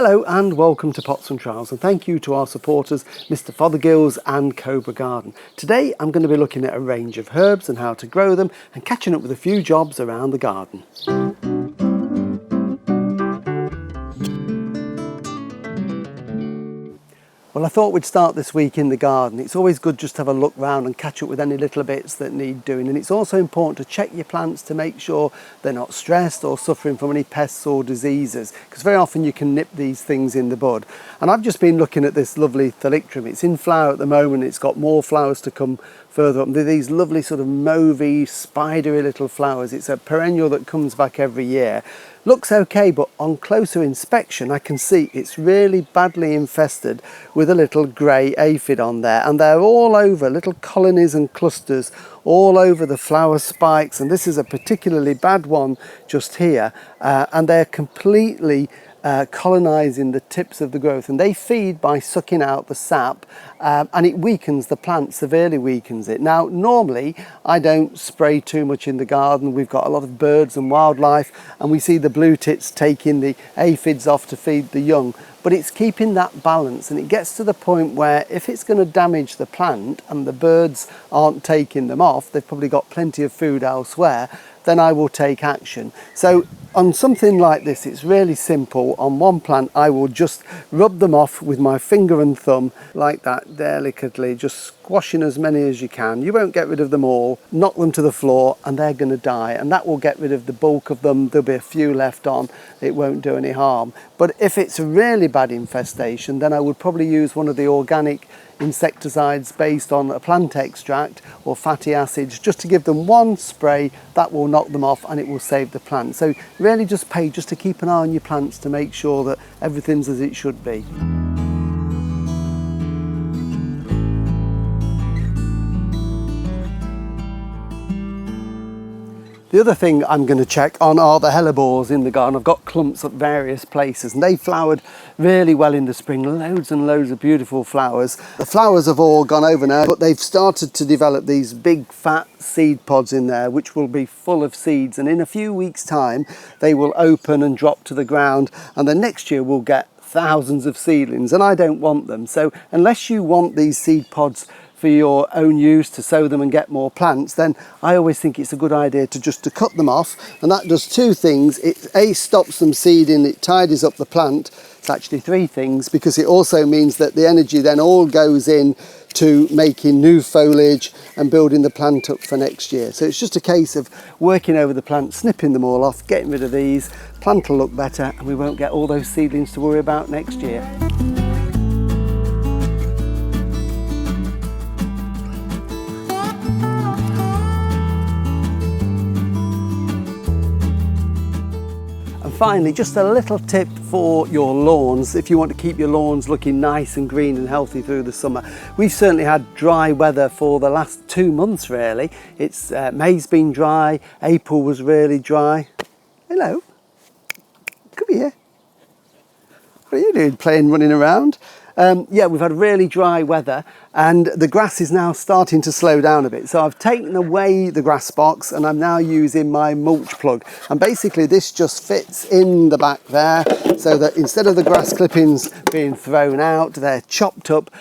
Hello and welcome to Pots and Trowels, and thank you to our supporters Mr Fothergill's and Cobra Garden. Today I'm going to be looking at a range of herbs and how to grow them and catching up with a few jobs around the garden. Well, I thought we'd start this week in the garden. It's always good just to have a look round and catch up with any little bits that need doing, and it's also important to check your plants to make sure they're not stressed or suffering from any pests or diseases, because very often you can nip these things in the bud. And I've just been looking at this lovely thalictrum. It's in flower at the moment. It's got more flowers to come further up. They're these lovely sort of mauvey, spidery little flowers. It's a perennial that comes back every year. Looks okay, but on closer inspection I can see it's really badly infested with a little grey aphid on there, and they're all over, little colonies and clusters all over the flower spikes, and this is a particularly bad one just here, and they're completely colonising the tips of the growth, and they feed by sucking out the sap, and it weakens the plant, severely weakens it. Now normally I don't spray too much in the garden. We've got a lot of birds and wildlife, and we see the blue tits taking the aphids off to feed the young, but it's keeping that balance, and it gets to the point where if it's going to damage the plant and the birds aren't taking them off, they've probably got plenty of food elsewhere, then I will take action. So on something like this, it's really simple. On one plant I will just rub them off with my finger and thumb like that, delicately, just squashing as many as you can. You won't get rid of them all. Knock them to the floor and they're going to die, and that will get rid of the bulk of them. There'll be a few left on. It won't do any harm. But if it's a really bad infestation, then I would probably use one of the organic insecticides based on a plant extract or fatty acids, just to give them one spray. That will knock them off and it will save the plant. So really just pay just to keep an eye on your plants to make sure that everything's as it should be. The other thing I'm going to check on are the hellebores in the garden. I've got clumps at various places, and they flowered really well in the spring. Loads and loads of beautiful flowers. The flowers have all gone over now, but they've started to develop these big fat seed pods in there, which will be full of seeds. And in a few weeks' time, they will open and drop to the ground. And then next year we'll get thousands of seedlings, and I don't want them. So unless you want these seed pods for your own use to sow them and get more plants, then I always think it's a good idea to cut them off, and that does two things. It stops them seeding, it tidies up the plant. It's actually three things, because it also means that the energy then all goes in to making new foliage and building the plant up for next year. So it's just a case of working over the plant, snipping them all off, getting rid of these. Plant will look better and we won't get all those seedlings to worry about next year. Finally, just a little tip for your lawns if you want to keep your lawns looking nice and green and healthy through the summer. We've certainly had dry weather for the last 2 months really. May's been dry, April was really dry. Hello, come here. What are you doing, running around? Yeah, we've had really dry weather, and the grass is now starting to slow down a bit. So I've taken away the grass box and I'm now using my mulch plug. And basically this just fits in the back there, so that instead of the grass clippings being thrown out, they're chopped up,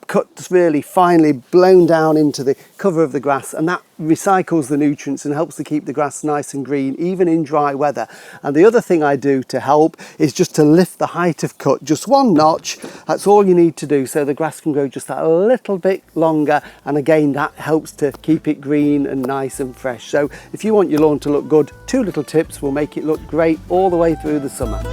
cut really finely, blown down into the cover of the grass, and that recycles the nutrients and helps to keep the grass nice and green even in dry weather. And the other thing I do to help is just to lift the height of cut just one notch. That's all you need to do, so the grass can grow just that little bit longer, and again that helps to keep it green and nice and fresh. So if you want your lawn to look good, 2 little tips will make it look great all the way through the summer.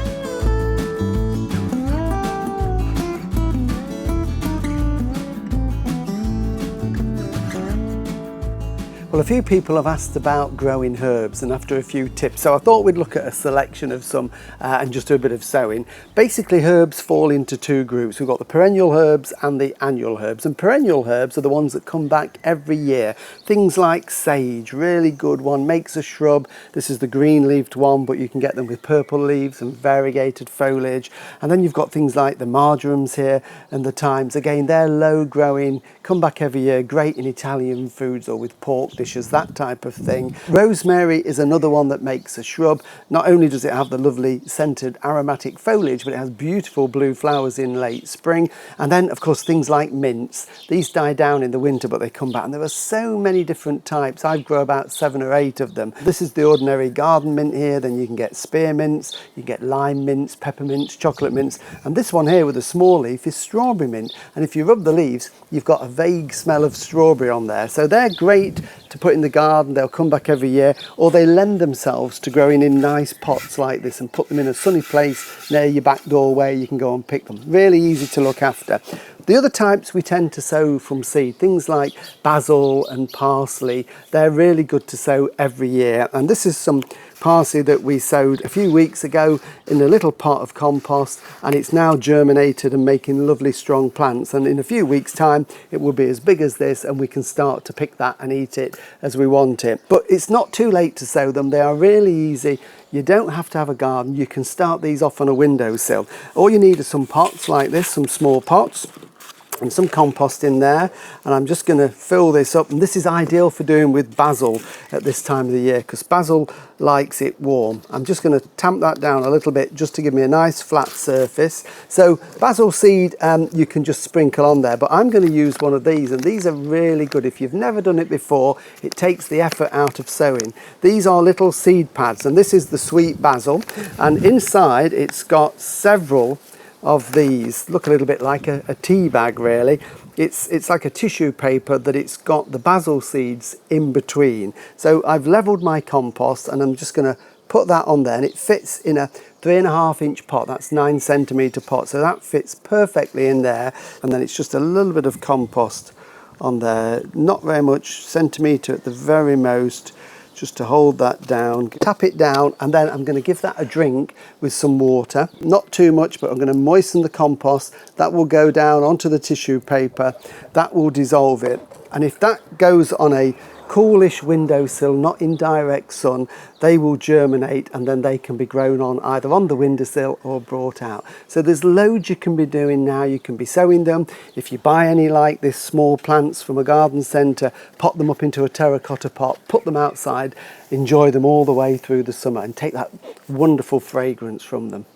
Well, a few people have asked about growing herbs and after a few tips, so I thought we'd look at a selection of some and just do a bit of sowing. Basically, herbs fall into 2 groups. We've got the perennial herbs and the annual herbs, and perennial herbs are the ones that come back every year. Things like sage, really good one, makes a shrub. This is the green-leaved one, but you can get them with purple leaves and variegated foliage. And then you've got things like the marjorams here and the thymes. Again, they're low growing, come back every year, great in Italian foods or with pork dishes, that type of thing. Rosemary is another one that makes a shrub. Not only does it have the lovely scented aromatic foliage, but it has beautiful blue flowers in late spring. And then of course things like mints. These die down in the winter, but they come back, and there are so many different types. I grow about 7 or 8 of them. This is the ordinary garden mint here. Then you can get spearmints, you can get lime mints, peppermints, chocolate mints, and this one here with a small leaf is strawberry mint. And if you rub the leaves, you've got a vague smell of strawberry on there. So they're great to put in the garden. They'll come back every year, or they lend themselves to growing in nice pots like this, and put them in a sunny place near your back door where you can go and pick them. Really easy to look after. The other types we tend to sow from seed, things like basil and parsley. They're really good to sow every year. And this is some parsley that we sowed a few weeks ago in a little pot of compost, and it's now germinated and making lovely strong plants, and in a few weeks time it will be as big as this, and we can start to pick that and eat it as we want it. But it's not too late to sow them. They are really easy. You don't have to have a garden. You can start these off on a windowsill. All you need are some pots like this, some small pots, and some compost in there, and I'm just going to fill this up. And this is ideal for doing with basil at this time of the year, because basil likes it warm. I'm just going to tamp that down a little bit just to give me a nice flat surface. So basil seed you can just sprinkle on there, but I'm going to use one of these, and these are really good. If you've never done it before, it takes the effort out of sowing. These are little seed pads, and this is the sweet basil, and inside it's got several of these. Look a little bit like a tea bag really. It's like a tissue paper that it's got the basil seeds in between. So I've leveled my compost, and I'm just going to put that on there, and it fits in a 3.5 inch pot. That's 9 centimetre pot, so that fits perfectly in there. And then it's just a little bit of compost on there, not very much, centimetre at the very most, just to hold that down. Tap it down, and then I'm going to give that a drink with some water. Not too much, but I'm going to moisten the compost. That will go down onto the tissue paper. That will dissolve it. And if that goes on a coolish windowsill, not in direct sun, they will germinate, and then they can be grown on either on the windowsill or brought out. So there's loads you can be doing now. You can be sowing them. If you buy any like this small plants from a garden centre, pot them up into a terracotta pot, put them outside, enjoy them all the way through the summer, and take that wonderful fragrance from them.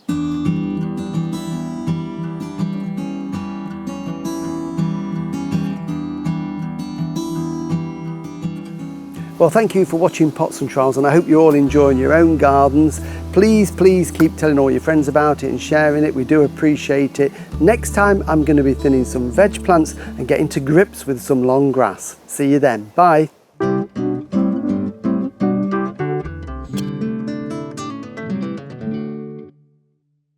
Well, thank you for watching Pots and Trowels, and I hope you're all enjoying your own gardens. Please keep telling all your friends about it and sharing it. We do appreciate it. Next time I'm going to be thinning some veg plants and getting to grips with some long grass. See you then. Bye.